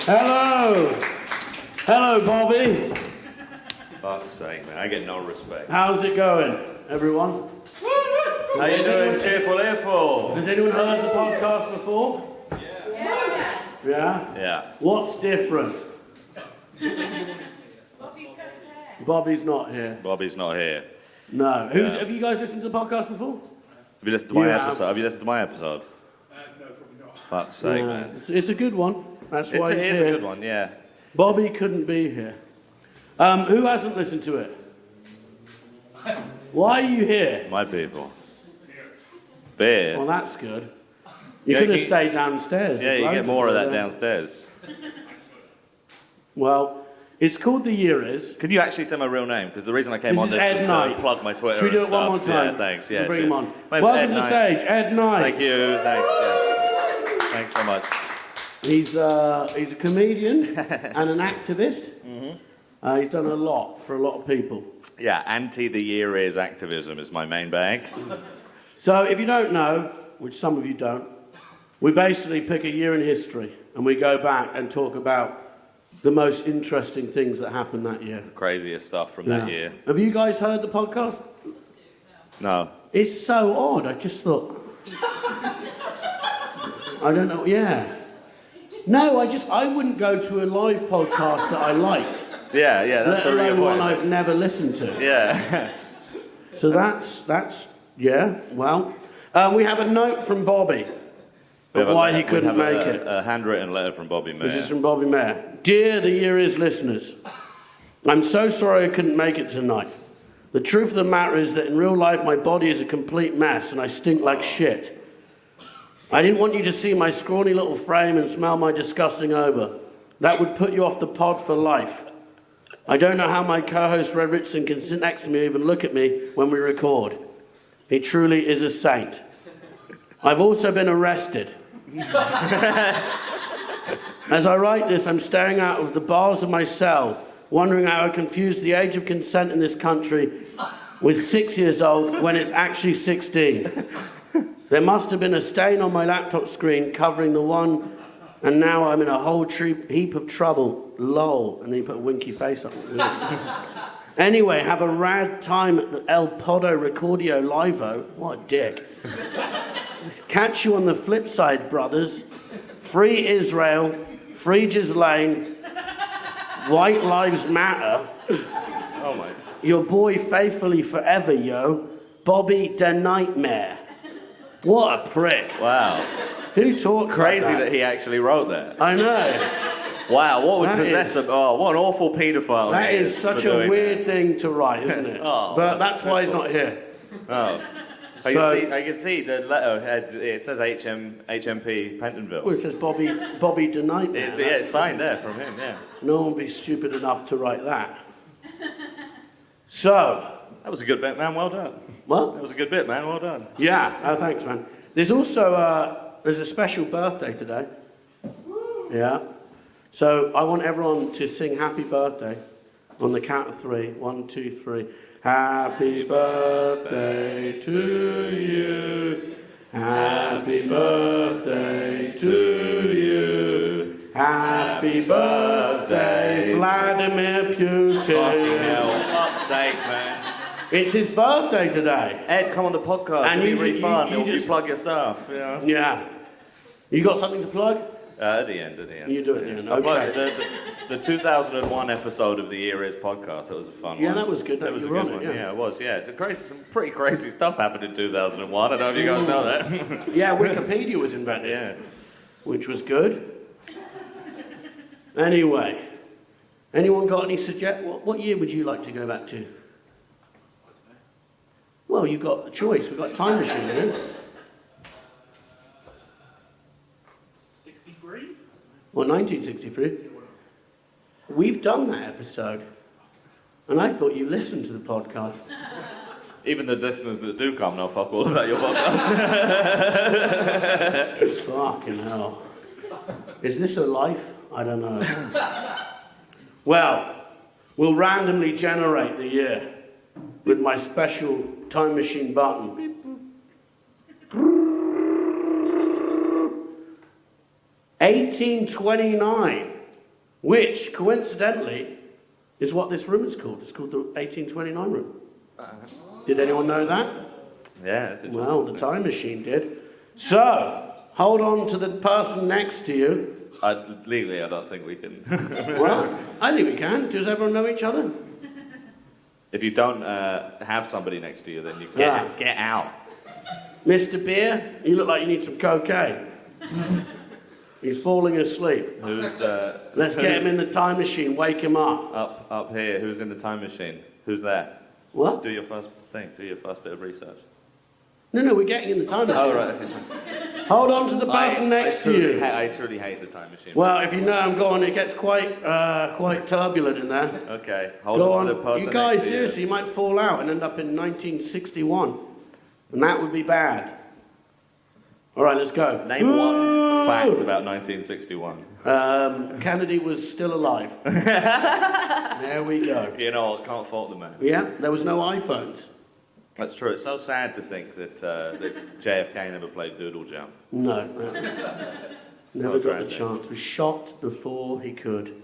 Hello. Hello, Bobby. Fuck's sake, man. I get no respect. How's it going, everyone? How you doing, Cheerful Earful? Has anyone heard the podcast before? Yeah. Yeah? Yeah. What's different? Bobby's not here. Bobby's not here. No. Have you guys listened to the podcast before? Have you listened to my You episode? have. Have you listened to my episode? No, probably not. Fuck's sake, No. man. It's a good one. That's why It he's is a here. good one, yeah. Bobby couldn't be here. Who hasn't listened to it? Why are you here? My people. Beer. Well, that's good. You Yeah, could have you- stayed downstairs. Yeah, There's you loads get more of beer that there. downstairs. Well, it's called The Year Is. Could you actually say my real name? Because the reason I came This on is this Ed was Knight. to plug my Twitter Should we do and it one stuff. more time? Yeah, thanks. Yeah, Bring him cheers. on. My name's Welcome Ed to the Knight. stage, Ed Knight. Thank you. Thanks. Yeah. Thanks so much. He's a comedian and an activist. He's done a lot for a lot of people. Yeah, anti-the year is activism is my main bag. So if you don't know, which some of you don't, we basically pick a year in history and we go back and talk about the most interesting things that happened that year. Craziest stuff from Yeah. that year. Have you guys heard the podcast? No. It's so odd. I just thought. I don't know. Yeah. No, I wouldn't go to a live podcast that I liked, Yeah, that's let a real alone one point. I've never listened to. Yeah. So that's yeah. Well, we have a note from Bobby We of have why a- he we couldn't have make a, it. A handwritten letter from Bobby Mayer. This is from Bobby Mayer. Dear The Year Is listeners, I'm so sorry I couldn't make it tonight. The truth of the matter is that in real life my body is a complete mess and I stink like shit. I didn't want you to see my scrawny little frame and smell my disgusting odour. That would put you off the pod for life. I don't know how my co-host Red Richardson can sit next to me or even look at me when we record. He truly is a saint. I've also been arrested. As I write this, I'm staring out of the bars of my cell, wondering how I confused the age of consent in this country with 6 years old when it's actually 16. There must have been a stain on my laptop screen covering the one, and now I'm in a whole heap of trouble. Lol. And then you put a winky face up. Anyway, have a rad time at the El Podo Recordio Livo. What a dick. Catch you on the flip side, brothers. Free Israel, free Ghislaine, White Lives Matter. Oh my. Your boy faithfully forever, yo. Bobby the Nightmare. What a prick. Wow. Who talks Crazy like that he actually wrote that. I know. Wow, what would That possess is- him? Oh, what an awful paedophile That he is such for a doing weird thing to write, isn't it? Oh, but that's why he's not here. that. Oh. I can see the letter had, it says HMP Pentonville. Well, it says Bobby the Nightmare. It's signed there from him, yeah. No one would be stupid enough to write that. So, That was a good bit, man. Well done. what? That was a good bit, man. Well done. Yeah, thanks, man. There's also there's a special birthday today. Yeah. So I want everyone to sing happy birthday on the count of 3. 1, 2, 3. Happy birthday to you. Happy birthday to you. Happy birthday, Vladimir Fucking hell. Putin. Fuck's sake, man. It's his birthday today. Ed, come on the podcast. And It'll you be really ju- fun. you It'll just- plug your stuff, you know. Yeah. You got something to plug? At the end. You do it at the end, I plugged okay. the 2001 episode of the Year Is podcast. That was a fun one. Yeah, that was good. That was a You were good on one. it, yeah. Yeah, it was. Yeah, some pretty crazy stuff happened in 2001. I don't know if you guys know that. Yeah, Wikipedia was invented, Yeah. which was good. Anyway, anyone got any what year would you like to go back to? Well, you've got a choice. We've got a time machine here. 63? Well, 1963. We've done that episode. And I thought you listened to the podcast. Even the listeners that do come know fuck all about your podcast. Fucking hell. Is this a life? I don't know. Well, we'll randomly generate the year with my special time machine button. 1829. which, coincidentally, is what this room is called. It's called the 1829 room. Did anyone know that? Yeah, that's interesting. Well, the time machine did. So, hold on to the person next to you. Legally, I don't think we can. Well, I think we can. Does everyone know each other? If you don't have somebody next to you, then you get out. Mr. Beer, you look like you need some cocaine. He's falling asleep. Let's get him in the time machine, wake him up. Up here, who's in the time machine? Who's there? What? Do your first thing, do your first bit of research. No, we're getting in the time machine. Oh, right. Hold on to the person next to you. I truly hate the time machine. Well, if you know I'm going, it gets quite turbulent in there. Okay, hold on to the person You guys, next to seriously, you might fall out and end up in 1961. And that would be bad. All right, let's go. Name one fact about 1961. Kennedy was still alive. There we go. You know, can't fault the man. Yeah, there was no iPhones. That's true. It's so sad to think that JFK never played Doodle Jump. No. Never got the tragic. chance. Was shot before he could.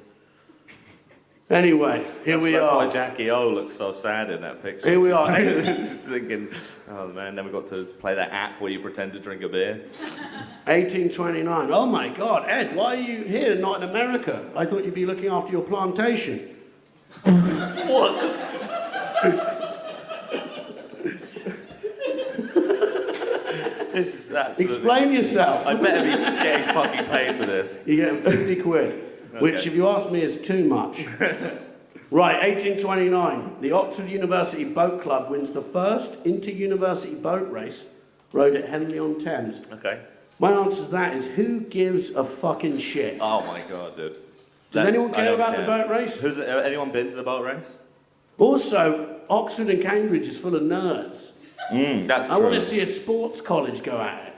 Anyway, here we That's are. why Jackie O looks so sad in that picture. Here we are. Just thinking, oh man, never got to play that app where you pretend to drink a beer. 1829. Oh my God, Ed, why are you here, not in America? I thought you'd be looking after your plantation. What the This is absolutely... Explain yourself. I better be getting fucking paid for this. You're getting 50 quid, which, Okay. if you ask me, is too much. Right, 1829. The Oxford University Boat Club wins the first inter-university boat race rowed at Henley-on-Thames. Okay. My answer to that is, who gives a fucking shit? Oh my god, dude. Does anyone I care don't about the boat race? Anyone been to the boat race? Also, Oxford and Cambridge is full of nerds. That's true. I want to see a sports college go at it.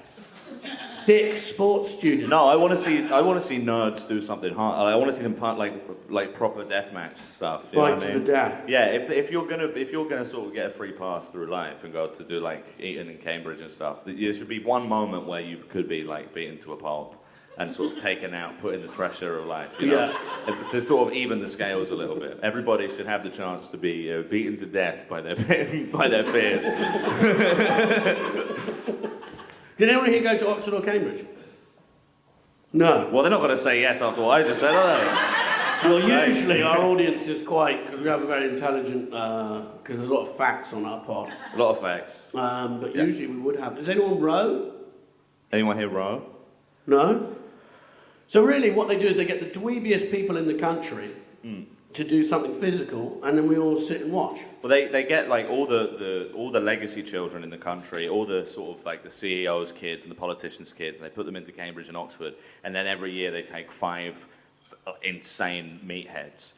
Thick sports students. No, I want to see nerds do something hard. I want to see them part like proper deathmatch stuff. You know Fight what I to mean? the death. Yeah, if you're gonna sort of get a free pass through life and go to do like Eton and Cambridge and stuff, there should be one moment where you could be like beaten to a pulp and sort of taken out, put in the thresher of life. You know? Yeah. To sort of even the scales a little bit. Everybody should have the chance to be beaten to death by their peers. Did anyone here go to Oxford or Cambridge? No. Well, they're not going to say yes after what I just said, are they? Well, usually our audience is quite, because we have a very intelligent, because there's a lot of facts on our pod. A lot of facts. But usually we would have. Does anyone row? Anyone here row? No? So really what they do is they get the dweebiest people in the country to do something physical, and then we all sit and watch. Well, they get like all the legacy children in the country, all the sort of like the CEOs' kids and the politicians' kids, and they put them into Cambridge and Oxford, and then every year they take 5 insane meatheads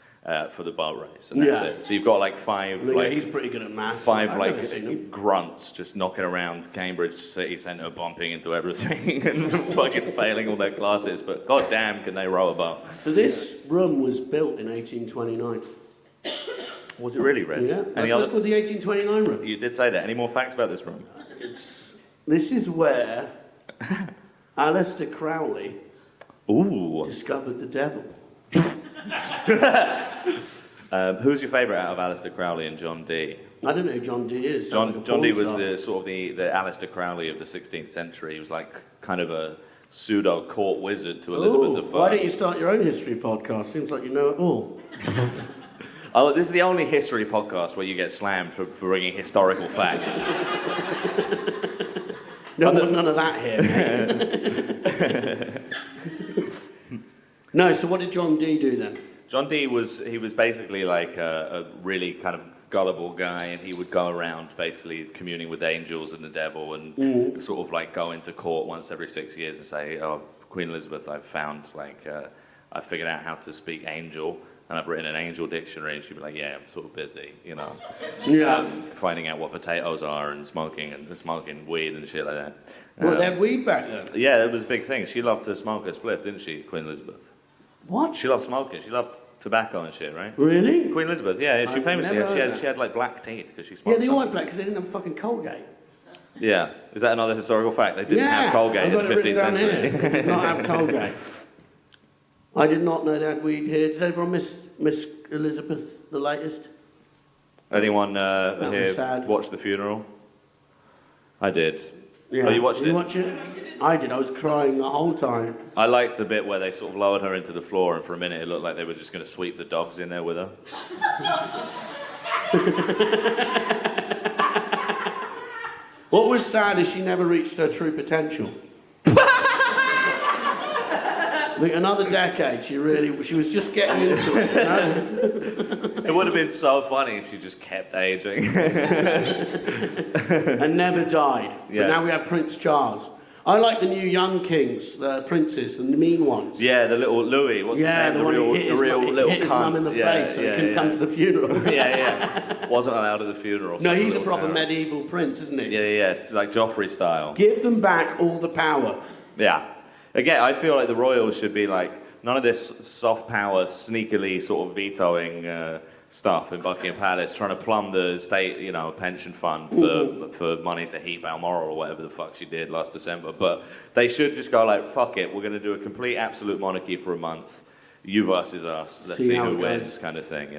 for the boat race, and that's it. So you've got like 5 like he's pretty good at maths. 5 I've like never seen him. grunts just knocking around Cambridge city centre, bumping into everything and fucking failing all their classes. But goddamn, can they row a boat? So this room was built in 1829. Was it really, Reg? Yeah, that's called the 1829 room. You did say that. Any more facts about this room? This is where Aleister Crowley discovered the devil. Who's your favourite out of Aleister Crowley and John Dee? I don't know who John Dee is. John Dee was the sort of the Aleister Crowley of the 16th century. He was like kind of a pseudo court wizard to Elizabeth I. Why don't you start your own history podcast? Seems like you know it all. Oh, this is the only history podcast where you get slammed for bringing historical facts. None of that here, mate. No, so what did John Dee do then? John Dee was basically like a really kind of gullible guy, and he would go around basically communing with angels and the devil, and sort of like go into court once every 6 years and say, "Oh, Queen Elizabeth, I've found I figured out how to speak angel, and I've written an angel dictionary." And she'd be like, "Yeah, I'm sort of busy, you know, finding out what potatoes are and smoking weed and shit like that." Well, they had weed back then. Yeah, it was a big thing. She loved to smoke a spliff, didn't she, Queen Elizabeth? What? She loved smoking. She loved tobacco and shit, right? Really? Queen Elizabeth, yeah. She I've famously never she had like black teeth because she Yeah, smoked. they all had black because they didn't have fucking Colgate. Yeah, is that another historical fact? They didn't have Colgate I've in got the it written 15th down century. here. They did not have Colgate. I did not know they had weed here. Does everyone miss Elizabeth, the latest? Anyone was here sad. watch the funeral? I did. Yeah. Oh, you watched it? Watch it? I did. I was crying the whole time. I liked the bit where they sort of lowered her into the floor, and for a minute it looked like they were just going to sweep the dogs in there with her. What was sad is she never reached her true potential. Like another decade, she was just getting into it, you know? It would have been so funny if she just kept aging. And never died. Yeah. But now we have Prince Charles. I like the new young kings, the princes, the mean ones. Yeah, the little Louis, what's his name? The one who hit his mum in the face so he couldn't come to the funeral. Yeah. Wasn't allowed at the funeral. No, he's a proper medieval prince, isn't he? Yeah, like Joffrey style. Give them back all the power. Yeah. Again, I feel like the royals should be like, none of this soft power, sneakily sort of vetoing stuff in Buckingham Palace, trying to plumb the state, pension fund for money to heap Balmoral or whatever the fuck she did last December. But they should just go like, fuck it, we're going to do a complete absolute monarchy for a month. You versus us. Let's see who wins, kind of thing,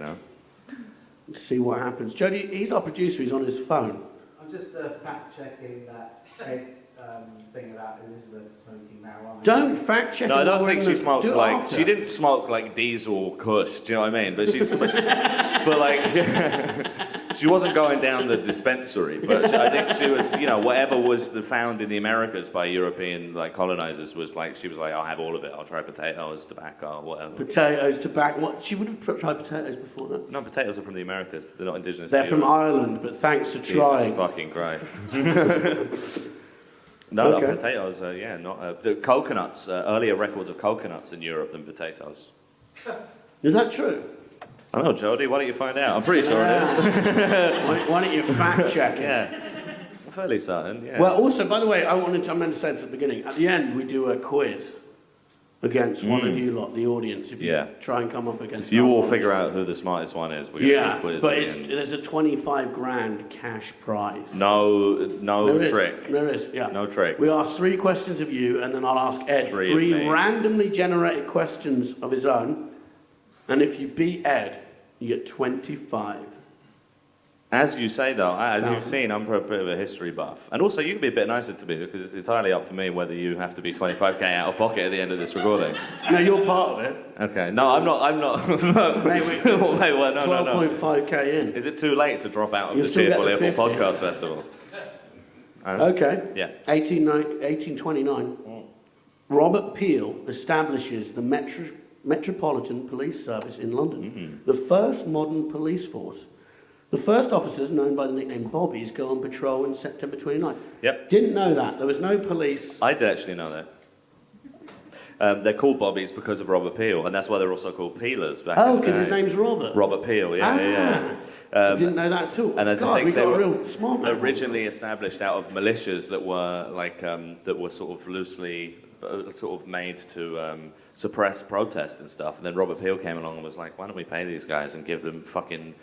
Let's see what happens. Jody, he's our producer, he's on his phone. I'm just fact-checking that thing about Elizabeth smoking marijuana. Don't fact-check No, I don't think she smoked smoked she didn't smoke like diesel kush, do you know what I mean? But she wasn't going down the dispensary, but I think she was, whatever was found in the Americas by European colonizers was she was like, I'll have all of it, I'll try potatoes, tobacco, whatever. Potatoes, tobacco, what? She would have tried potatoes before that? No, potatoes are from the Americas, they're not indigenous They're to from Europe. Ireland, but thanks for trying. Jesus fucking Christ. No, potatoes, the coconuts, earlier records of coconuts in Europe than potatoes. Is that true? I don't know, Jody, why don't you find out? I'm pretty sure it is. Why don't you fact check it? Yeah, I'm fairly certain, yeah. Well, also, by the way, I meant to say this at the beginning. At the end, we do a quiz against one of you lot, the audience, if you try and come up against if you all figure out who the smartest one is, we're going to do a quiz. But there's a 25 grand cash prize. No trick. There is, yeah. No trick. We ask 3 questions of you, and then I'll ask Ed three randomly generated questions of his own. And if you beat Ed, you get 25. As you say, though, as you've seen, I'm a bit of a history buff. And also, you can be a bit nicer to me, because it's entirely up to me whether you have to be 25k out of pocket at the end of this recording. No, you're part of it. Okay. No, I'm not. Mate, no. 12.5k in. Is it too late to drop out of the Cheerful Earful Podcast Festival? Okay. Yeah. 1829. Robert Peel establishes the Metropolitan Police Service in London, the first modern police force. The first officers, known by the nickname Bobbies, go on patrol in September 29. Yep. Didn't know that. There was no police. I did actually know that. They're called Bobbies because of Robert Peel, and that's why they're also called Peelers. Because his name's Robert. Robert Peel, yeah. Didn't know that at all. And I think we they got were a real smart man. originally established out of militias that were that were sort of loosely sort of made to suppress protest and stuff. And then Robert Peel came along and was like, why don't we pay these guys and give them fucking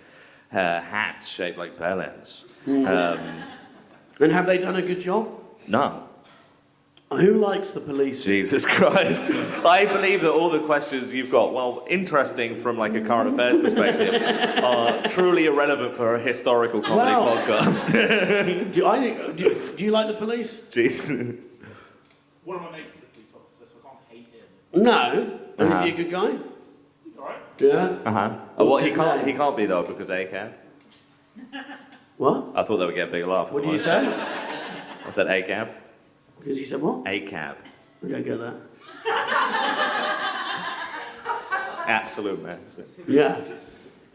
hats shaped like bellends? And have they done a good job? No. Who likes the police? Jesus Christ. I believe that all the questions you've got, while interesting from a current affairs perspective, are truly irrelevant for a historical comedy podcast. Do you like the police? Jeez. One of my mates is a police officer, so I can't hate him. No. And is he a good guy? He's alright. Yeah. Well, he can't be though, because ACAB. What? I thought they would get a big laugh. What did you say? I said ACAB. Because he said what? ACAB. I don't get that. Absolute mess. Yeah.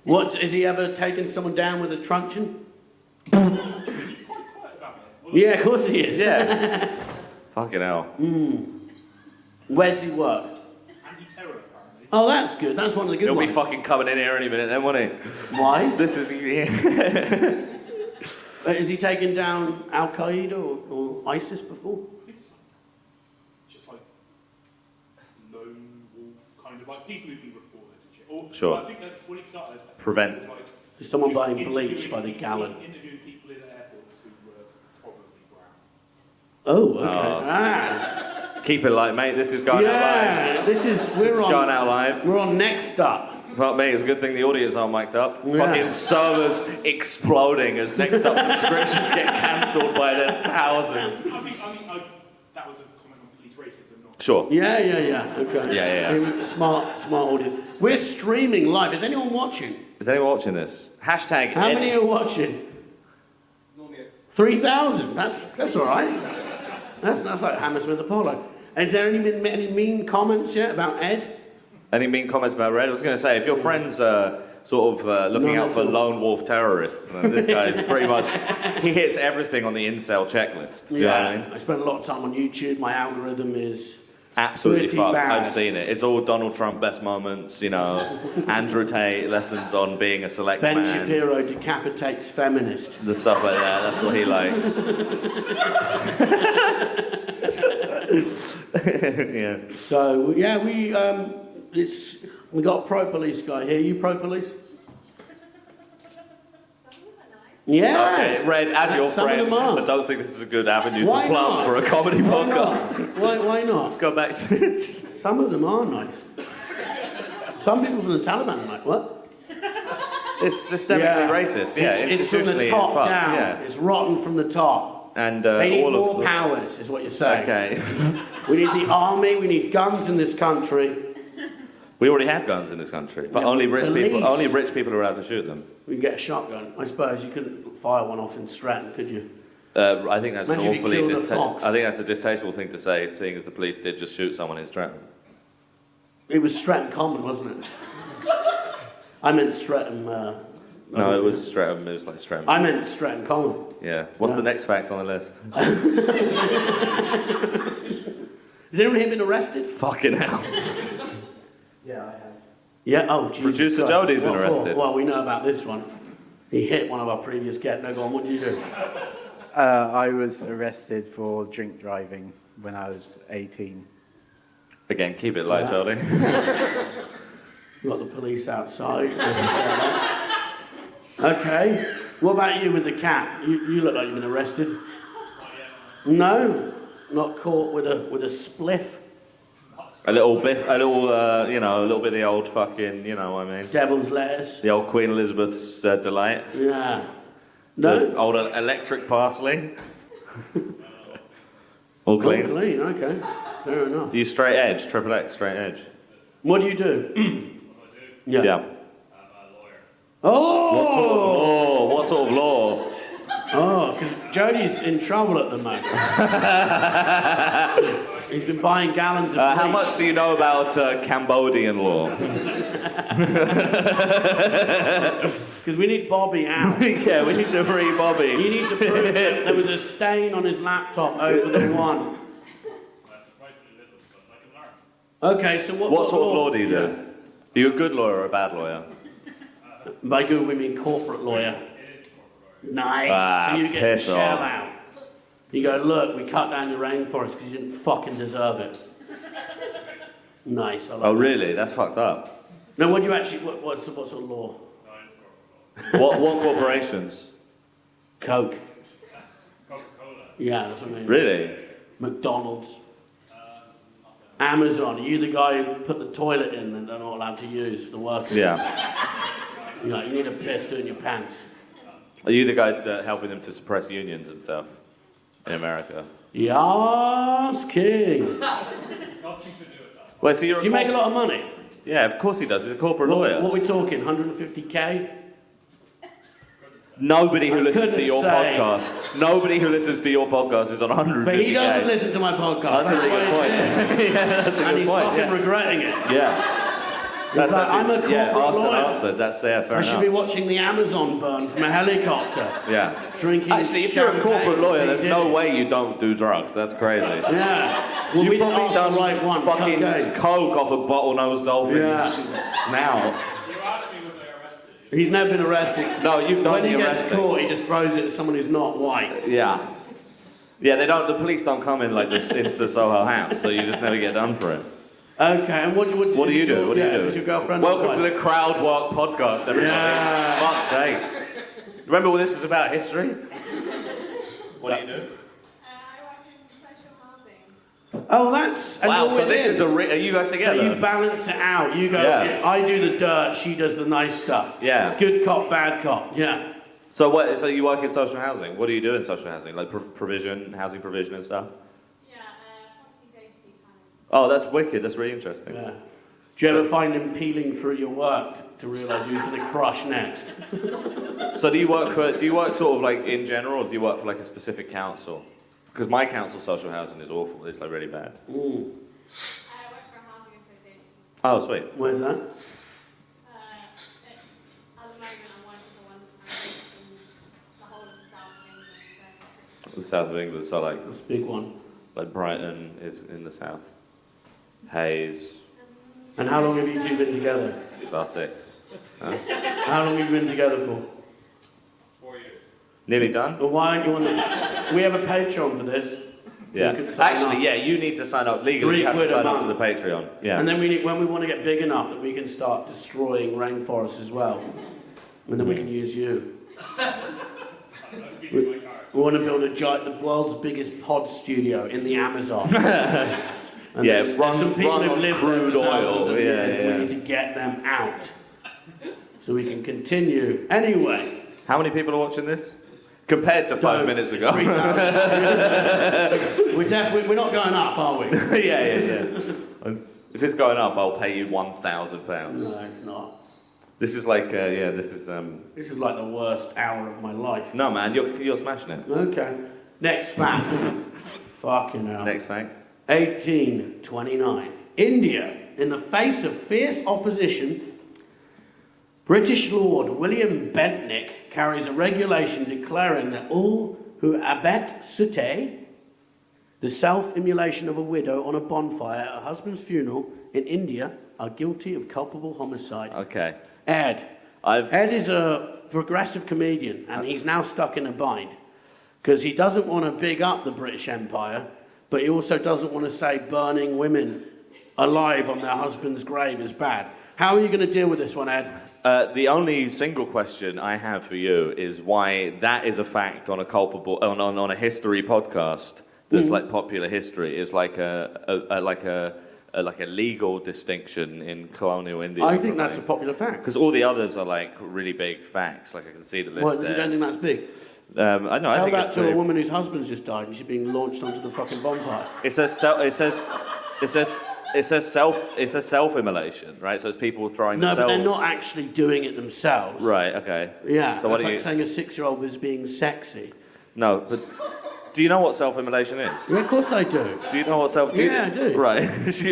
What, has he ever taken someone down with a truncheon? Yeah, of course he is. Yeah. Fucking hell. Where's he work? Anti-terror, apparently. Oh, that's good. That's one of the good He'll ones. be fucking coming in here any minute then, won't he? Why? This is... Has he taken down Al Qaeda or ISIS before? I think so. Just lone wolf, kind of people who've been reported and shit. Sure. I think that's when he started. Prevent. Is someone buying bleach by the gallon? Interviewing people in airports who were probably brown. Oh, okay. Keep it light, mate. This is going out live. this is Going out live. We're on NextUp. Well, mate, it's a good thing the audience aren't mic'd up. Yeah. Fucking servers exploding as NextUp subscriptions get cancelled by the thousands. I think that was a comment on police racism, not... Sure. Yeah. Okay. Yeah. Smart audience. We're streaming live. Is anyone watching? Is anyone watching this? Hashtag... How many are watching? 3,000. That's all right. That's like Hammersmith Apollo. Has there been any mean comments yet about Ed? Any mean comments about Red? I was going to say, if your friends are looking out for lone wolf terrorists, then this guy is pretty much... He hits everything on the incel checklist. Do you know what I mean? I spend a lot of time on YouTube. My algorithm is... Absolutely pretty fucked. bad. I've seen it. It's all Donald Trump best moments, Andrew Tate lessons on being a select Ben man. Shapiro decapitates feminist. The stuff like that. That's what he likes. Yeah. So we got a pro-police guy here. You pro-police? Yeah. Okay, Red, as your Some of friend, them are. I don't think this is a good avenue Why to plumb not? for a comedy Why podcast. not? Why not? Let's go back to it. Some of them are nice. Some people from the Taliban are like, what? It's systemically racist. Yeah, it's from the institutionally top fucked, down. yeah. It's rotten from the top. And They need all more of them. powers, is what you're saying. Okay. We need the army. We need guns in this country. We already have guns in this country, but Yeah, only but rich police. people. Only rich people are allowed to shoot them. We can get a shotgun. I suppose you couldn't fire one off in Stratton, could you? I think that's Imagine if you killed a fox. I think that's a distasteful thing to say, seeing as the police did just shoot someone in Stratton. It was Stratton Common, wasn't it? I meant Stratton. No, it was Stratton. It was like Stratton. I meant Stratton Common. Yeah. What's Yeah. the next fact on the list? Has anyone here been arrested? Fucking hell. Yeah, I have. Yeah. Oh, Jesus Producer Christ. Jody's been What for? arrested. Well, we know about this one. He hit one of our previous guests. No, go on. What did you do? I was arrested for drink driving when I was 18. Again, keep it light, Jody. We've got the police outside. Okay. What about you with the cat? You look like you've been arrested. No, not caught with a spliff. A little bit of the old fucking, what I mean. Devil's lettuce. The old Queen Elizabeth's delight. Yeah. The No. old electric parsley. All clean. All clean. Okay. Fair enough. You straight edge, triple X, straight edge. What do you do? Yeah. Yeah. Oh. What sort of law? Oh, because Jody's in trouble at the moment. He's been buying gallons of How bleach. much do you know about Cambodian law? Because we need Bobby out. Yeah, we need to free You Bobby. need to prove that there was a stain on his laptop over the one. That's surprisingly little, but I can learn. Okay, so What sort of law do you do? Yeah. Are you a good lawyer or a bad lawyer? By good we mean corporate lawyer. It is corporate. Nice. So you get the piss shell off. out. You go, look, we cut down your rainforest because you didn't fucking deserve it. Nice. I like Oh, that. really? That's fucked up. No, what do you actually? What sort of law? No, it's corporate law. What corporations? Coke. Coca-Cola. Yeah, that's what I mean. Really? McDonald's. Amazon. Are you the guy who put the toilet in and they're not allowed to use for the workers? Yeah. You're like, you need a piss, do it in your pants. Are you the guys that are helping them to suppress unions and stuff in America? Yas, king. Nothing to do with that. Well, so you're Do you make a lot of money? Yeah, of course he does. He's a corporate lawyer. What are we talking? 150k? Nobody who I listens to couldn't your say. podcast. Nobody who listens to your podcast is on 150K. But he doesn't listen to my podcast. That's a really why good it's point. there. Yeah, that's a And good he's point. fucking Yeah. regretting it. Yeah. That's like, I'm a actually, yeah, corporate asked and lawyer. answered. That's fair I should enough. be watching the Amazon burn from a helicopter. Yeah. Drinking Actually, if you're a champagne. corporate lawyer, He there's did no it. way you don't do drugs. That's crazy. Yeah. Well, we You've didn't probably ask done the right one. fucking Cocaine. coke off a bottlenose dolphin's Yeah. snout. You asked me, was I arrested? He's never been arrested. No, you've done When he the gets arresting. caught, he just throws it at someone who's not white. Yeah. Yeah, they don't. The police don't come in like this into Soho House, so you just never get done for it. Okay, and what do you do? What do you do? What do you do? Is this your girlfriend? or Welcome what? to the Crowd Work Podcast, everybody. Yeah. Fuck's sake. Remember when this was about history? What do you do? I work in social housing. Oh, that's... and Wow, you're so this within. is are you guys together? So you balance it out. You go, Yeah. I do the dirt, she does the nice stuff. Yeah. Good cop, bad cop. Yeah. So you work in social housing? What do you do in social housing? Like provision, housing provision and stuff? Yeah, property safety kind of. Oh, that's wicked. That's really interesting. Yeah. Do you ever find him peeling through your work to realise who's going to crush next? So do you work sort of like in general, or do you work for like a specific council? Because my council's social housing is awful. It's like really bad. I work for a housing association. Oh, sweet. Where's that? It's, at the moment, I'm working for one based in the whole of the south of England. So The south of England, so like That's a big one. Brighton is in the south. Hayes, And how long have you two been together? Sussex. How long have you been together for? 4 years. Nearly done? Well, why aren't you on the... We have a Patreon for this. Yeah. You could sign Actually, up. yeah, you need to sign up legally. You have to £3 a sign up to month. the Patreon. Yeah. And then when we want to get big enough that we can start destroying rainforests as well. And then we can use you. We want to build the world's biggest pod studio in the Amazon. And Yeah, there's run some people on who've lived crude there for oil. thousands of Yeah, years. yeah. We need to get them out. So we can continue. Anyway. How many people are watching this? Compared to 5 minutes ago. 3,000. We're not going up, are we? yeah. If it's going up, I'll pay you £1,000. No, it's not. This is like, this is. This is like the worst hour of my life. No, man, you're smashing it. Okay. Next fact. Fucking hell. Next fact. 1829. India, in the face of fierce opposition, British Lord William Bentinck carries a regulation declaring that all who abet sute, the self-immolation of a widow on a bonfire at a husband's funeral in India, are guilty of culpable homicide. Okay. Ed. Ed is a progressive comedian, and he's now stuck in a bind because he doesn't want to big up the British Empire, but he also doesn't want to say burning women alive on their husband's grave is bad. How are you going to deal with this one, Ed? The only single question I have for you is why that is a fact on a culpable on a history podcast that's like popular history is like a legal distinction in colonial India. I think that's a popular fact. Because all the others are like really big facts. Like I can see the list Well, there. you don't think that's big? I know. I Tell think that it's to a big. woman whose husband's just died and she's being launched onto the fucking bonfire. It says self-immolation, right? So it's people throwing No, themselves. but they're not actually doing it themselves. Right. Okay. Yeah, So what it's do like you? saying a 6-year-old was being sexy. No, but do you know what self-immolation is? Yeah, of course I do. Do you know what self? Yeah, I do. Right. Yeah. So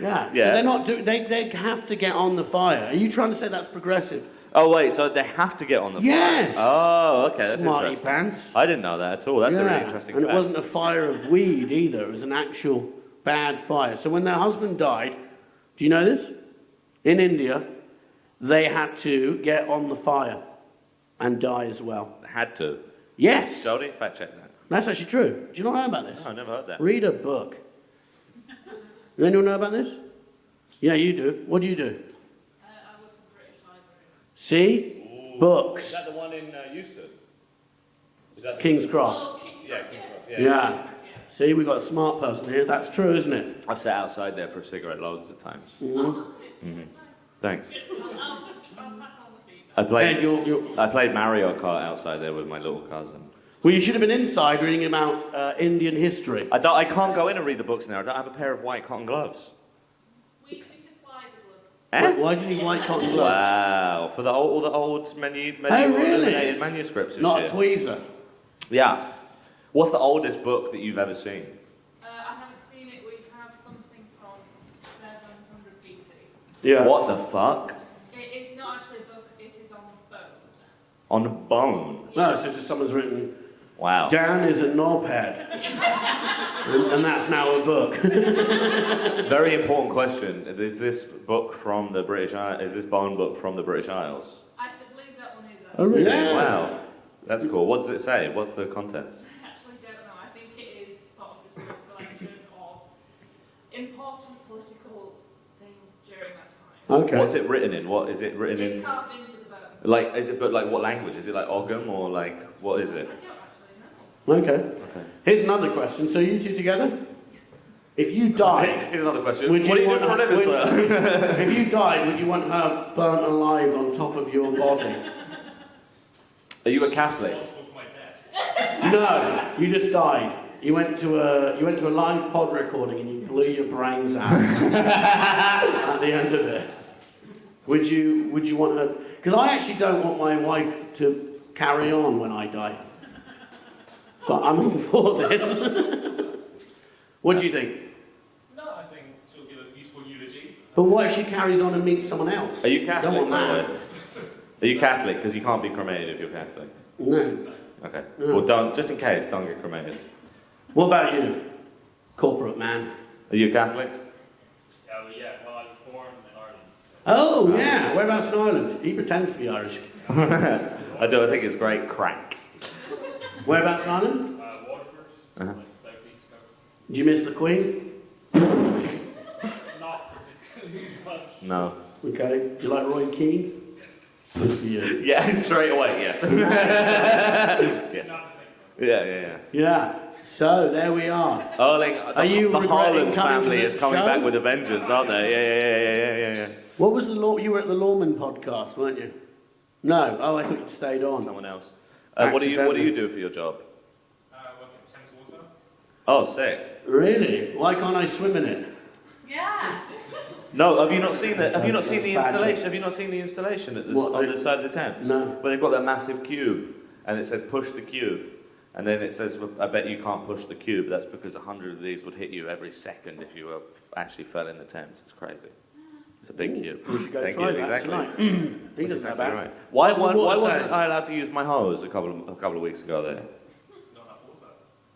Yeah. they're not they have to get on the fire. Are you trying to say that's progressive? Oh wait, so they have to get on the fire. Yes. Oh, okay, that's Smarty interesting. pants. I didn't know that at all. That's a really interesting And fact. it wasn't a fire of weed either. It was an actual bad fire. So when their husband died, do you know this? In India, they had to get on the fire and die as well. Had to. Yes. Jody, fact check that. That's actually true. Do you not know about this? Oh, I never heard that. Read a book. Does anyone know about this? Yeah, you do. What do you do? I work for the British Library. See? Books. that the one in Euston? Is that King's Cross. Oh, King's Yeah, Cross, King's Cross, Yeah. See, we've got a smart person here. That's true, isn't it? I've sat outside there for a cigarette loads of times. Thanks. I'll pass on the feedback. Ed, I played Mario Kart outside there with my little cousin. well, you should have been inside reading about Indian history. I can't go in and read the books now. I don't have a pair of white cotton gloves. We supply the gloves. Why do you need white cotton gloves? Wow, for all the old medieval really? illuminated manuscripts and Not a shit. tweezer. Yeah. What's the oldest book that you've ever seen? I haven't seen it. We have something from 700 BC. Yeah. What the fuck? It is not actually a book, it is on bone. On bone. No, so just someone's written, Wow. Dan is a knobhead. and that's now a book. Very important question. Is this book from the British Isles? Is this bone book from the British Isles? I believe that one is Oh, really? actually. Wow. That's cool. What does it say? What's the contents? I actually don't know. I think it is sort of just a collection of important political things during that time. Okay. What's it written in? What is it written It's in? carved into the bone. Like, is it, but like what language? Is it like Ogham or like, what is I it? don't actually know. Okay. Okay. Here's another question. So you two together? If you died, Here's another question. would What do you want do for a her- living, sir? if you died, would you want her burnt alive on top of your body? Are you a Catholic? Responsible for my death. No, you just died. You went to a live pod recording and you blew your brains out at the end of it. Would you want her? Because I actually don't want my wife to carry on when I die. So I'm all for this. What do you think? No, I think she'll give a useful eulogy. But what if she carries on and meets someone else? Are you Catholic? Don't want by the that. way? Are you Catholic? Because you can't be cremated if you're Catholic. No. Okay. No. Well, don't, just in case, don't get cremated. What about you, corporate man? Are you Catholic? Oh yeah, well I was born in Ireland. So. Oh yeah, whereabouts in Ireland? He pretends to be Irish. I do. I think it's great crack. Whereabouts in Ireland? Waterford, Uh-huh. like southeast coast. Do you miss the Queen? Not particularly, but No. Okay. Do you like Roy Keane? Good for you. Yeah, straight away. Yes. yes. not Yeah. Yeah. So there we are. Erling, Are you the regretting Haaland coming to family this is coming show? back with a vengeance, aren't they? Yeah. What was the law? You were at the Lawman podcast, weren't you? No. Oh, I thought you'd stayed on. Someone else. What do you do for your job? work at Thames Water. Oh, sick. Really? Why can't I swim in it? Yeah. No, have you not seen the installation? Badger. Have you not seen the installation at What, on the side of the Thames? No. Where they've got that massive cube, and it says push the cube, and then it says, well, I bet you can't push the cube. That's because 100 of these would hit you every second if you actually fell in the Thames. It's crazy. It's a big cube. We should go Thank try you. that Exactly. tonight. He That's doesn't know exactly about right. it. Why What's the water wasn't saying? I allowed to use my hose a couple of weeks ago there? Not enough water.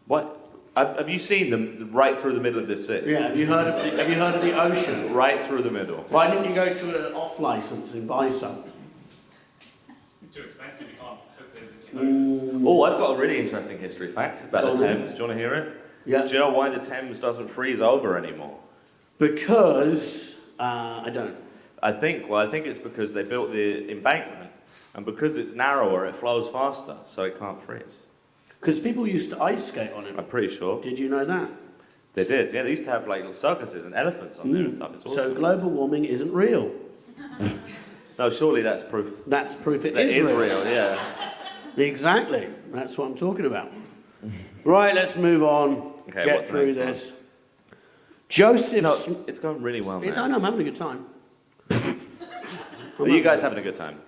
What? Have you seen them right through the middle of this city? Yeah. Have you heard of the ocean? Right through the middle. Why didn't you go to an off license and buy some? It's too expensive, you can't hook those into hoses. Oh, I've got a really interesting history fact about Go the on then. Thames. Do you want to hear it? Yeah. Do you know why the Thames doesn't freeze over anymore? Because I don't. I think it's because they built the embankment, and because it's narrower, it flows faster, so it can't freeze. Because people used to ice skate on it. I'm pretty sure Did you know that? they did. Yeah, they used to have like little circuses and elephants on there and stuff. It's So awesome. global warming isn't real. No, surely that's proof. That's proof it That is is real. Yeah. Exactly. That's what I'm talking about. Right, let's move on. Okay, Get what's the through next one? this. Joseph. No, it's going really well, I man. know, I'm having a good time. Are you guys having a good time?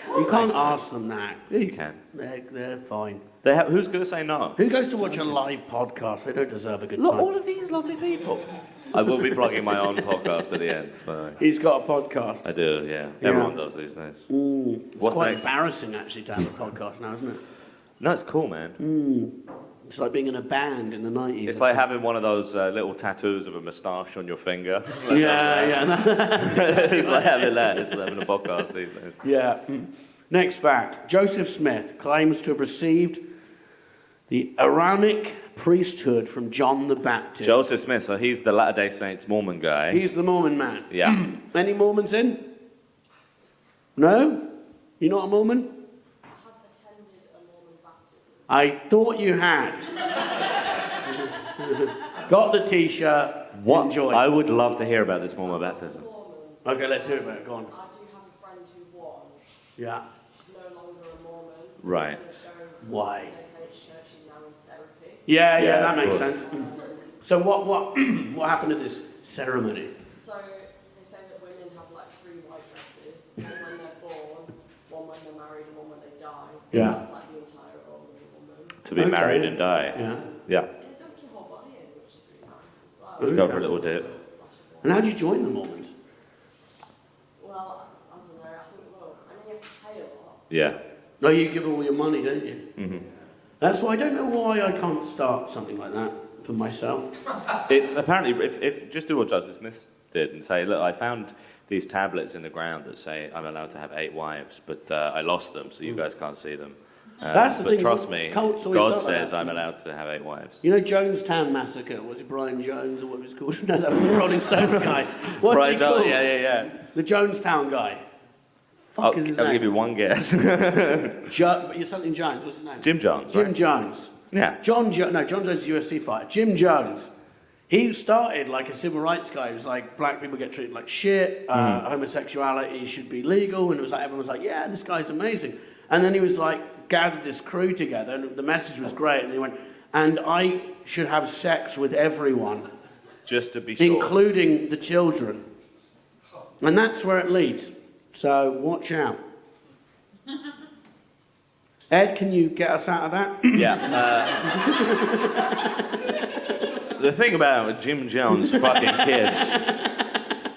You can't ask them that. Yeah, you can. They're fine. Who's going to say no? Who goes to watch a live podcast? They don't deserve a good Look, time. all of these lovely people. I will be plugging my own podcast at the end, by the way. He's got a podcast. I do, yeah. Yeah. Everyone does these days. It's What's quite next? embarrassing, actually, to have a podcast now, isn't it? No, it's cool, man. It's like being in a band in the 90s. It's like having one of those little tattoos of a moustache on your finger. Yeah. It's like having that. It's like having a podcast these days. Yeah. Next fact. Joseph Smith claims to have received the Aaronic Priesthood from John the Baptist. Joseph Smith, so he's the Latter-day Saints Mormon guy. He's the Mormon man. Yeah. Any Mormons in? No? You're not a Mormon? I have attended a Mormon baptism. I thought you had. Got the T-shirt. What? Enjoy. I would love to hear about this Mormon baptism. Mormon. Okay, let's hear about it. Go on. I do have a friend who was. Yeah. She's no longer a Mormon. Right. Instead of going to Why? the Saints Church, she's now in therapy. Yeah, Yeah, that of makes course. sense. So what happened at this ceremony? So they say that women have like 3 white dresses, one when they're born, one when they're married, and one when they die. Yeah. That's like the entire role of a woman. To be Okay. married and die. Yeah. Yeah. They dunk your whole body in, which is really nice as well. Let's go for a little dip. Splash of water. And how did you join the Mormons? Well, I don't know. I think, well, I mean, you have to pay a lot. Yeah. No, you give all your money, don't you? hmm That's why I don't know why I can't start something like that for myself. It's apparently, if just do what Joseph Smith did and say, look, I found these tablets in the ground that say I'm allowed to have 8 wives, but I lost them, so you guys can't see them. That's the but thing, trust me, cults always God start like says that. I'm allowed to have 8 wives. You know Jonestown Massacre? Was it Brian Jones or what was it called? No, that was the Rolling Stones guy. What's Brian he Jones, called? yeah. The Jonestown guy. Fuck is his I'll name? give you one guess. You're something Jones. What's his name? Jim Jones, Jim right? Jones. Yeah. John Jones is a UFC fighter. Jim Jones. He started like a civil rights guy. He was like, black people get treated like shit, homosexuality should be legal, and it was like, everyone was like, yeah, this guy's amazing. And then he was like, gathered this crew together, and the message was great, and he went, and I should have sex with everyone. Just to be sure. Including the children. And that's where it leads. So watch out. Ed, can you get us out of that? Yeah. The thing about Jim Jones fucking kids,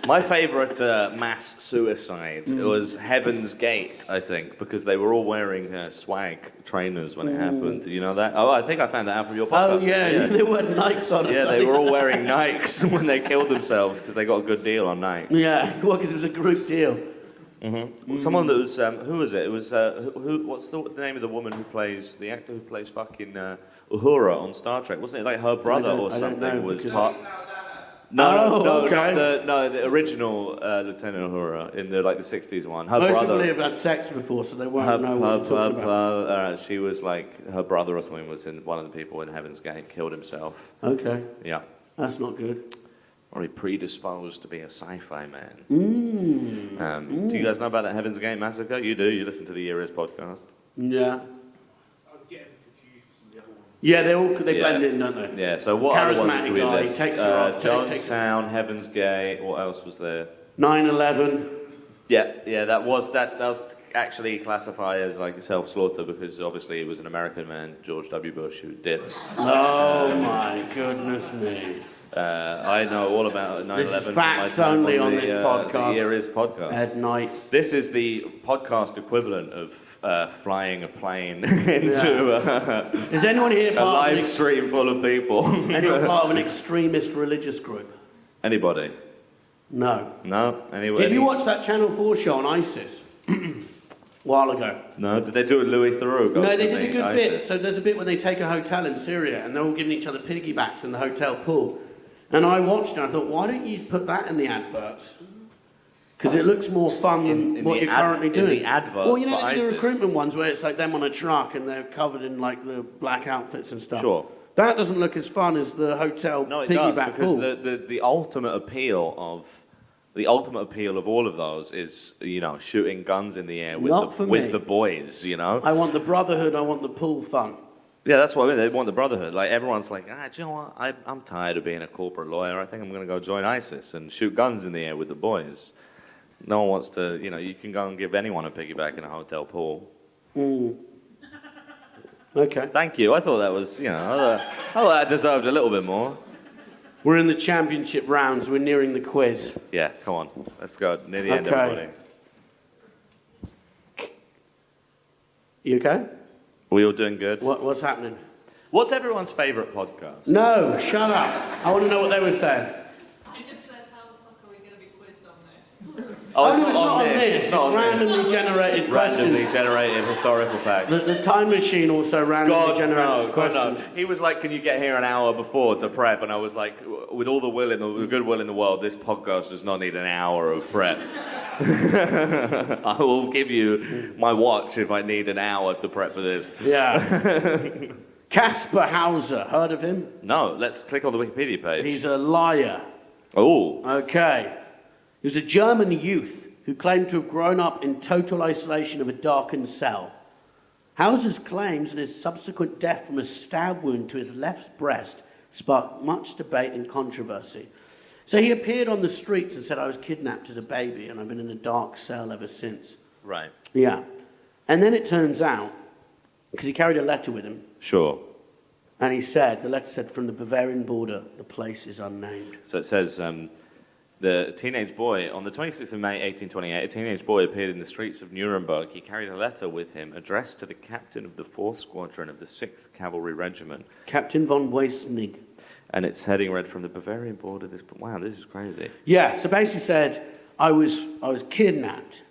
my favourite mass suicide was Heaven's Gate, I think, because they were all wearing swag trainers when it happened. You know that? Oh, I think I found that out from your podcast. Oh, yeah. They were Nikes on. Yeah, they were all wearing Nikes when they killed themselves because they got a good deal on Nikes. Yeah, well, because it was a group deal. Someone that was, who was it? It was, what's the name of the woman who plays, the actor who plays fucking Uhura on Star Trek? Wasn't it like her brother or something was part... No, the original Lieutenant Uhura in the 60s one. Her Most brother. people have had sex before, so they won't know what you're talking about. She was like, her brother or something was in one of the people in Heaven's Gate, killed himself. Okay, Yeah. that's not good. Probably predisposed to be a sci-fi man. Do you guys know about that Heaven's Gate massacre? You do. You listen to the Year Is podcast. Yeah. I'm getting confused with some of the other ones. Yeah, they blend in, don't they? Yeah. So what other ones Charismatic do we guy, list? takes her up, Jonestown, Heaven's Gate. What else was there? 9/11. Yeah. That does actually classify as like self-slaughter because obviously it was an American man, George W. Bush, who did it. Oh my goodness me. I know all about 9/11. This is from facts my time only on this podcast. The Year Is podcast. At night. This is the podcast equivalent of flying a plane into Is anyone here a part live of stream full of people. anyone part of an extremist religious group? Anybody? No. No? Anybody? Did you watch that Channel 4 show on ISIS? A while ago. No? Did they do it Louis Theroux? No, they did a good bit. So there's a bit when they take a hotel in Syria and they're all giving each other piggybacks in the hotel pool. And I watched it and I thought, why don't you put that in the adverts? Because it looks more fun than what you're currently doing. In the adverts well, you know, for the ISIS? recruitment ones where it's like them on a truck and they're covered in like the black outfits and stuff. Sure. That doesn't look as fun as the hotel No, it does, piggyback because pool. the ultimate appeal of all of those is, shooting guns in the air with the boys, I want the brotherhood, I want the pool fun. Yeah, that's what I mean. They want the brotherhood. Like, everyone's like, do you know what? I'm tired of being a corporate lawyer. I think I'm going to go join ISIS and shoot guns in the air with the boys. No one wants to, you can go and give anyone a piggyback in a hotel pool. Okay. Thank you. I thought that was, I thought that deserved a little bit more. We're in the championship rounds. We're nearing the quiz. Yeah, come on. Let's go. Near the end, Okay. everybody. You okay? We all doing good? What's happening? What's everyone's favourite podcast? No, shut up. I want to know what they were saying. I just said, how the fuck are we going to be quizzed on this? Oh, it's no, not on this. It's It's not on this. randomly generated Randomly questions. generated historical facts. The time machine also randomly generates questions. no. He was like, can you get here an hour before to prep? And I was like, with all the goodwill in the world, this podcast does not need an hour of prep. I will give you my watch if I need an hour to prep for this. Yeah. Kaspar Hauser, heard of him? No, let's click on the Wikipedia page. He's a liar. Oh. Okay. He was a German youth who claimed to have grown up in total isolation of a darkened cell. Hauser's claims and his subsequent death from a stab wound to his left breast sparked much debate and controversy. So he appeared on the streets and said, I was kidnapped as a baby and I've been in a dark cell ever since. Right. Yeah. And then it turns out, because he carried a letter with him, Sure. and the letter said, from the Bavarian border, the place is unnamed. So it says, the teenage boy, on the 26th of May, 1828, a teenage boy appeared in the streets of Nuremberg. He carried a letter with him addressed to the captain of the 4th Squadron of the 6th Cavalry Regiment. Captain von Weisnig. And its heading read, from the Bavarian border, wow, this is crazy. Yeah, so basically said, I was kidnapped,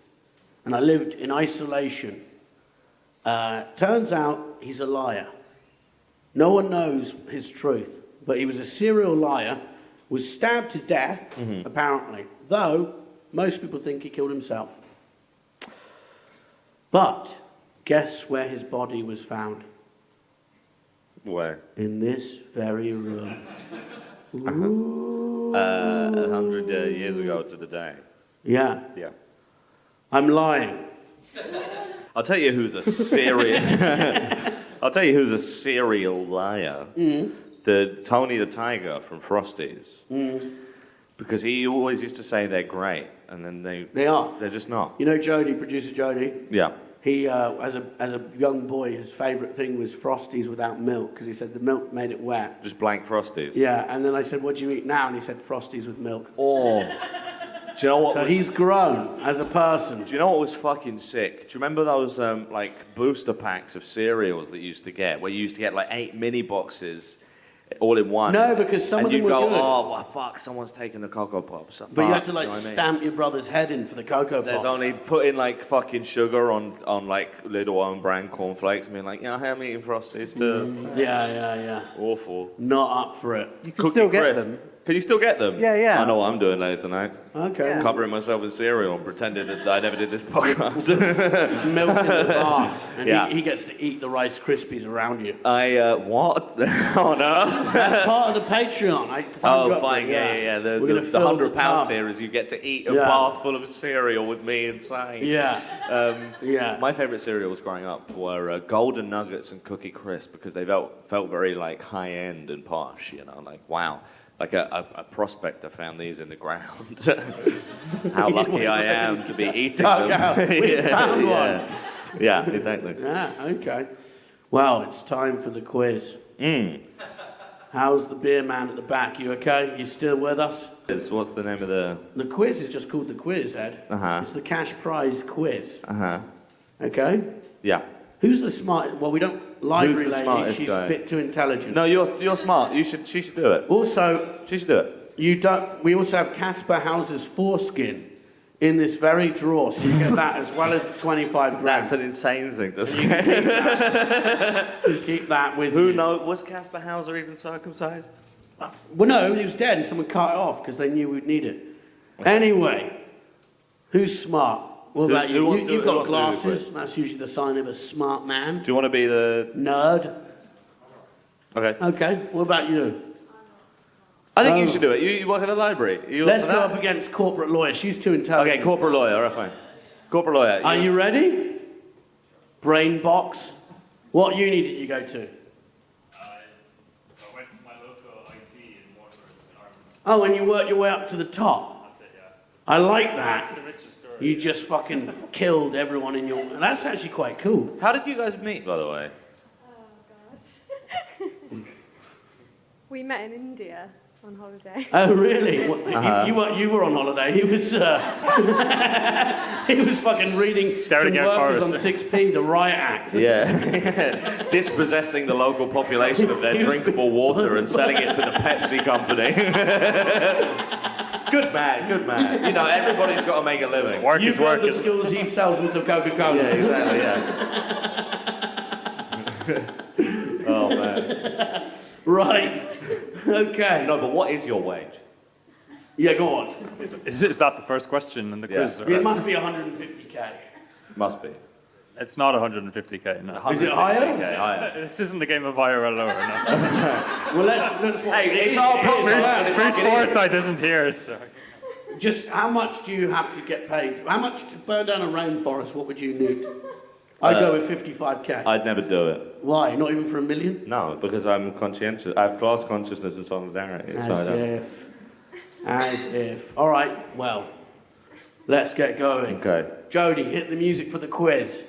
and I lived in isolation. Turns out he's a liar. No one knows his truth, but he was a serial liar, was stabbed to death, apparently, though most people think he killed himself. But guess where his body was found? Where? In this very room. Ooh. 100 years ago to the day. Yeah. Yeah. I'm lying. I'll tell you who's a serial. I'll tell you who's a serial liar. The Tony the Tiger from Frosties. Because he always used to say they're great, and then They are. they're just not. You know Jody, producer Jody? Yeah. He, as a young boy, his favourite thing was Frosties without milk, because he said the milk made it wet. Just blank Frosties. Yeah, and then I said, what do you eat now? And he said, Frosties with milk. Oh. Do you know what So was... he's grown as a person. Do you know what was fucking sick? Do you remember those like booster packs of cereals that you used to get, where you used to get like 8 mini boxes all in one? No, because some and of them you'd were go, good. oh, well, fuck, someone's taking the Cocoa Pops. But you had to Do like know what I mean? stamp your brother's head in for the Cocoa Pops. There's only putting like fucking sugar on like little own brand cornflakes and being like, yeah, I'm eating Frosties too. Yeah. Awful. Not up for it. You can still get them. Can you still get them? Yeah. I know what I'm doing later tonight. Okay. Covering myself in cereal and pretending that I never did this podcast. Milk in the bar. And Yeah. he gets to eat the Rice Krispies around you. What on earth? That's part of the Patreon. I signed you Oh, up for fine, it, yeah. We're The gonna fill the £100 tub. tier is you get to eat a Yeah. bath full of cereal with me inside. Yeah. Yeah. My favourite cereals growing up were Golden Nuggets and Cookie Crisp because they felt very like high end and posh, you know, like wow. Like a prospector found these in the ground. How lucky I am to be eating them. We found one. Yeah, exactly. Yeah, okay. Well, it's time for the quiz. How's the beer man at the back? You okay? You still with us? What's the name of the... The quiz is just called the quiz, Ed. Uh-huh. It's the cash prize quiz. Uh-huh. Okay? Yeah. Who's the smart... Well, we don't... Library the lady, smartest she's guy? a bit too intelligent. No, you're smart. She should do it. Also, She should do it. you don't... We also have Kaspar Hauser's foreskin in this very drawer, so you get that as well as the 25 grand. That's an insane thing to say. Keep that with Who you. knows? Was Kaspar Hauser even circumcised? Well, no, he was dead and someone cut it off because they knew we'd need it. Anyway, who's smart? What about Who you? wants to- You've who got wants to do the glasses. quiz? That's usually the sign of a smart man. Do you want to be the... Nerd. Okay. Okay, what about you? I think Oh. you should do it. You work at the library. You Let's up for go that? up against corporate lawyer. She's too intelligent. Okay, corporate lawyer. All right, fine. Corporate lawyer. Are you ready? Brain box. What uni did you go to? I went to my local IT in Waterford in Ireland. Oh, and you worked your way up to the top. That's it, yeah. I like That's that. the richest story. You just fucking killed everyone in your... That's actually quite cool. How did you guys meet, by the way? Oh, God. We met in India on holiday. Oh, really? What, you were on holiday. He was he was fucking reading Scared some to get workers on Forrest. 6p, the Riot Act. Yeah. Dispossessing the local population of their drinkable water and selling it to the Pepsi company. Good man, good man. You know, everybody's got to make a living. Work You is build work. the schools, he sells them to Coca-Cola. Yeah, exactly, yeah. Oh, man. Right. Okay. No, but what is your wage? Yeah, go on. Is that the first question in the quiz? Yeah. or- It must be 150k. Must be. It's not 150k, no. Is it higher? 160K, higher. This isn't the game of higher or lower, no. Well, let's Hey, it's our podcast. Bruce Forsyth isn't here, so... Just how much do you have to get paid? How much to burn down a rainforest? What would you need? I'd go with 55k. I'd never do it. Why? Not even for $1 million? No, because I'm conscientious. I have class consciousness and solidarity. so I As don't. if. As if. All right, well, let's get going. Okay. Jody, hit the music for the quiz.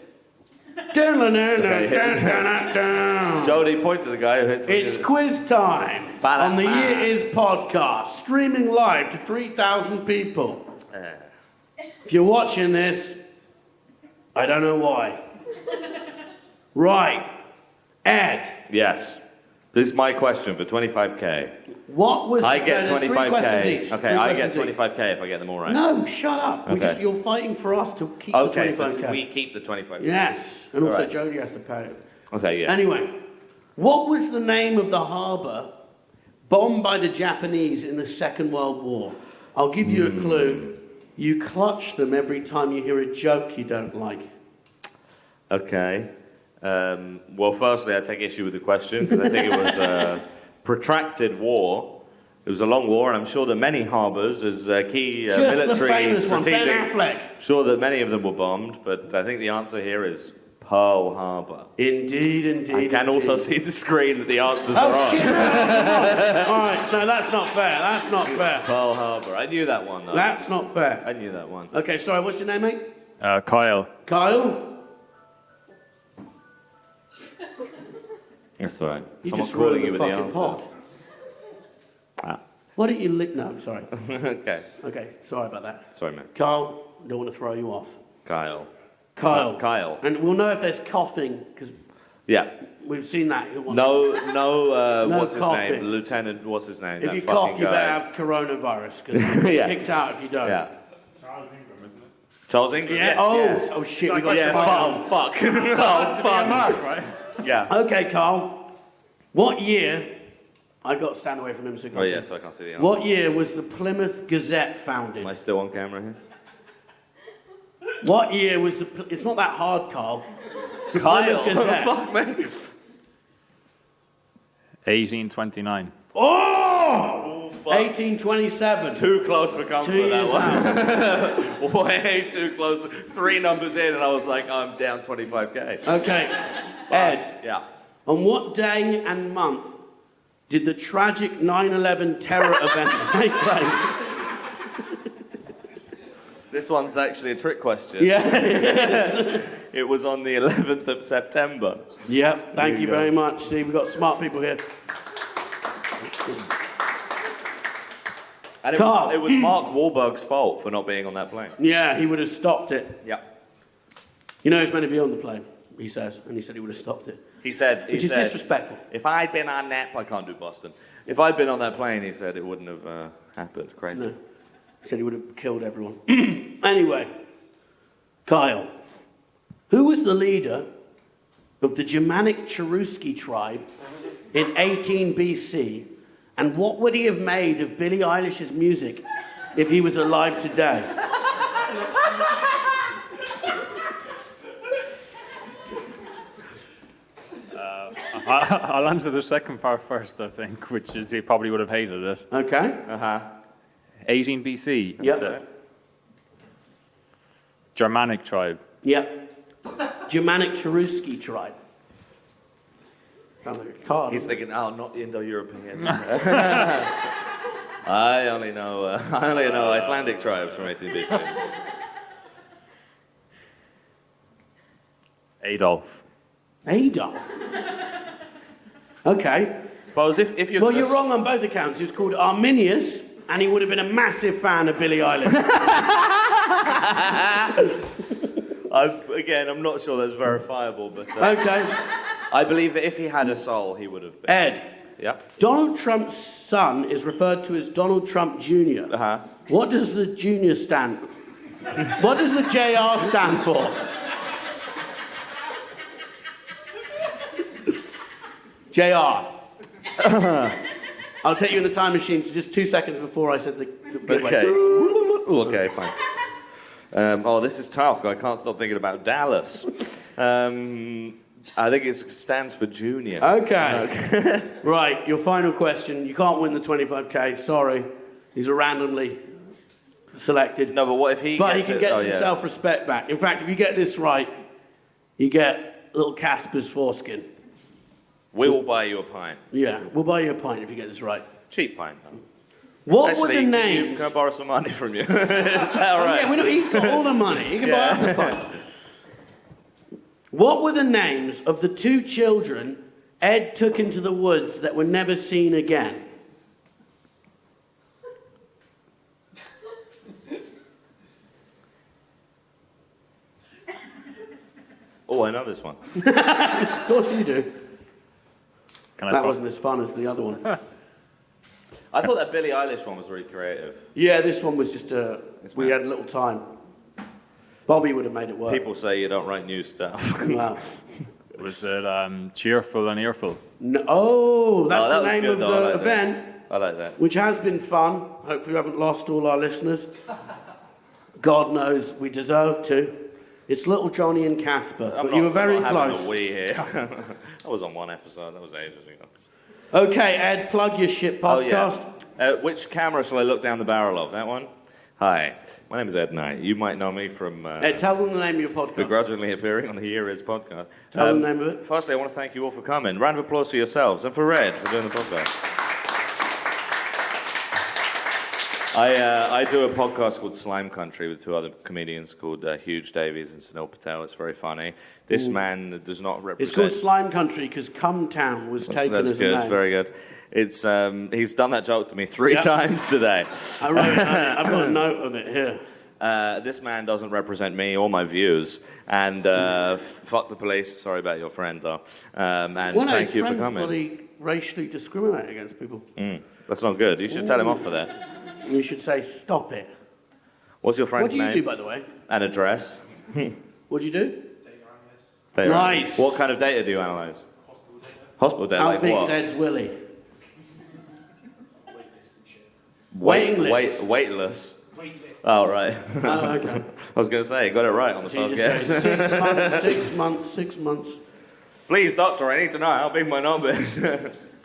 Jody, point to the guy who hits the It's music. quiz time on the Year Is podcast, streaming live to 3,000 people. If you're watching this, I don't know why. Right, Ed. Yes. This is my question for 25k. What was I get there's three 25k. questions each. Okay, Three I get questions each. 25k if I get them all right. No, shut up. Okay. You're fighting for us to keep Okay, the so 25k. we keep the 25k. Yes, and also Alright. Jody has to pay it. Okay, yeah. Anyway, what was the name of the harbour bombed by the Japanese in the Second World War? I'll give you a clue. You clutch them every time you hear a joke you don't like. Okay. Well, firstly, I take issue with the question because I think it was a protracted war It was a long war, and I'm sure that many harbours, as key Just the military famous one, Ben strategic, Affleck. sure that many of them were bombed, but I think the answer here is Pearl Harbor. Indeed. I can also see the screen that the answers are on. Shit. All right, no, that's not fair. Pearl Harbor. I knew that one, though. That's not fair. I knew that one. Okay, sorry, what's your name, mate? Kyle. Kyle? That's all right. You Someone's just calling ruined you the with the fucking answers. pot. Why don't you lick? No, I'm sorry. Okay. Okay, sorry about that. Sorry, man. Kyle, I don't want to throw you off. Kyle. Kyle. And we'll know if there's coughing, because Yeah. we've seen that. No, No what's his coughing. name? Lieutenant, what's his name? If That you fucking cough, you guy. better have coronavirus, because you'll Yeah. get kicked out if you don't. Yeah. Charles Ingram, isn't it? Charles Ingram? Yeah. Yes, Oh, yeah. oh shit, we got Yeah, Spider-Man. fuck. Oh, fuck. Right? Yeah. Okay, Carl. What year? I got to stand away from him so I can Oh, see. yeah, so I can't see the answer. What year was the Plymouth Gazette founded? Am I still on camera here? What year was the... It's not that hard, Carl. It's the Kyle. Plymouth Gazette. Fuck me. 1829. Oh! Fuck. 1827. Too close for comfort, 2 years that out. one. Way too close. 3 numbers in, and I was like, I'm down 25k. Okay. Ed, Yeah. on what day and month did the tragic 9/11 terror event take place? This one's actually a trick question. Yeah. It was on the 11th of September. Yep, thank you go. very much. See, we've got smart people here. And Carl. it was Mark Wahlberg's fault for not being on that plane. Yeah, he would have stopped it. Yeah. You know, he's meant to be on the plane, he says, and he said he would have stopped it. He said, Which is disrespectful. if I'd been on that, I can't do Boston. If I'd been on that plane, he said it wouldn't have happened. Crazy. No. He said he would have killed everyone. Anyway, Kyle, who was the leader of the Germanic Cherusci tribe in 18 BC, and what would he have made of Billie Eilish's music if he was alive today? I'll answer the second part first, I think, which is he probably would have hated it. Okay. 18 BC. Yep. is it? Germanic tribe. Yep. Germanic Cherusci tribe. Sounds like a card. He's thinking, oh, not the Indo-European. I only know Icelandic tribes from 18 BC. Adolf. Adolf. Okay. Suppose if you're Well, gonna you're wrong on both accounts. He was called Arminius, and he would have been a massive fan of Billie Eilish. I'm not sure that's verifiable, but Okay. I believe that if he had a soul, he would have been. Ed, Yeah. Donald Trump's son is referred to as Donald Trump Jr. What does the junior stand? What does the JR stand for? JR. I'll take you in the time machine to just 2 seconds before I said the Okay. Okay, fine. This is tough. I can't stop thinking about Dallas. I think it stands for junior. Okay. Right, your final question. You can't win the 25k. Sorry. These are randomly selected. No, but what if he But he gets can it? get Oh, some yeah. self-respect back. In fact, if you get this right, you get little Kaspar's foreskin. We will buy you a pint. Yeah, we'll buy you a pint if you get this right. Cheap pint. Though. What Actually, were the names? Can I borrow some money from you? Is that all right? Yeah, he's got all the money. He can buy us a pint. What were the names of the 2 children Ed took into the woods that were never seen again? Oh, I know this one. Of course you do. That Can wasn't as fun as the other one. I thought that Billie Eilish one was really creative. Yeah, this one was just we had a little time. Bobby would have made it work. People say you don't write new stuff. Wow. Was it Cheerful and Earful? No, that's Oh, that the was name good, of though. I the like that. event, I like that. which has been fun. Hopefully we haven't lost all our listeners. God knows we deserve to. It's Little Johnny and Kaspar, but you were very I'm not close. having a wee here. I was on one episode. That was ages ago. Okay, Ed, plug your shit podcast. Which camera shall I look down the barrel of? That one? Hi, my name is Ed Knight. You might know me from... Ed, tell them the name of your podcast. begrudgingly appearing on the Here Is podcast. Tell them the name of it. Firstly, I want to thank you all for coming. Round of applause for yourselves and for Red for doing the podcast. I do a podcast called Slime Country with two other comedians called Huge Davies and Sunil Patel. It's very funny. This man does not represent... It's called Slime Country because Cum Town was taken That's as good, a name. very good. It's he's done that joke to me 3 times today. I've got a note of it here. This man doesn't represent me or my views, and fuck the police. Sorry about your friend, though. And thank you for coming. Bloody racially discriminate against people. That's not good. You should tell him off for that. You should say, stop it. What's your friend's name? What do you do, by the way? An address. What do you do? Data Nice. analyst. What kind of data do you analyse? Hospital data. Hospital data, How like big's what? Ed's willy? Wait lists and shit. Waiting list. Weightless. Wait lists. Oh, right. Oh, okay. I was going to say, you got it right on the So you first just guess. go 6 months. Please, doctor, I need to know how big my knob is.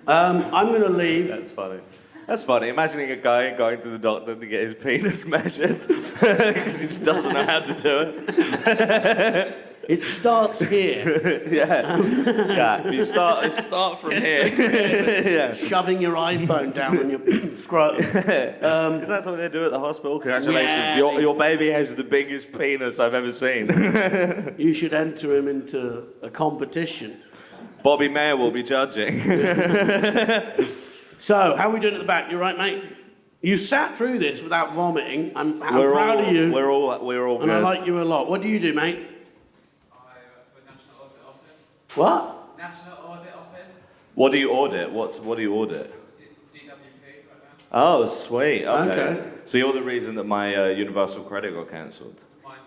I'm going to leave. That's funny. That's funny. Imagining a guy going to the doctor to get his penis measured because he just doesn't know how to do it. It starts here. Yeah. You start from here. Yeah. Shoving your iPhone down on your scrotum. Is that something they do at the hospital? Congratulations. Yeah, Your baby has the biggest penis I've ever seen. You should enter him into a competition. Bobby Mayer will be judging. So, how are we doing at the back? You right, mate? You sat through this without vomiting. I'm We're proud all- of you. We're all and good. I like you a lot. What do you do, mate? I work for National Audit Office. What? National Audit Office. What do you audit? What do you audit? DWP right now. Oh, sweet. Okay. Okay. So you're the reason that my Universal Credit got cancelled. Mine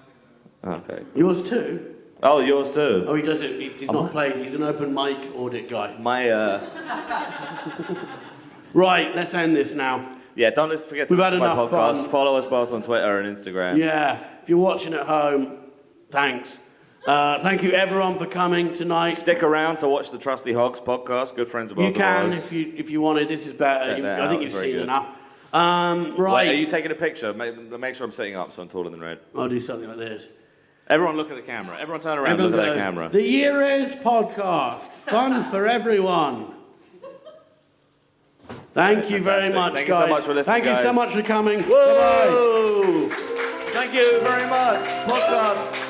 too. Okay. Yours too? Oh, yours too. Oh, he does it. He's not playing. He's an open mic audit guy. My Right, let's end this now. yeah. Don't forget to We've had watch my enough podcast. fun. Follow us both on Twitter and Instagram. Yeah, if you're watching at home, thanks. Thank you everyone for coming tonight. Stick around to watch the Trusty Hogs podcast. Good friends of both You can of us. if you wanted. This is better. Check that I think out, you've very seen good. enough. Right. Wait, are you taking a picture? Make sure I'm sitting up so I'm taller than Red. I'll do something like this. Everyone look at the camera. Everyone turn around and look at that camera. The Year Is podcast. Fun for everyone. Thank you very Fantastic. much, Thank guys. you so much for listening, Thank you so guys. much for coming. Whoa! Bye-bye. Thank you very much. Podcast.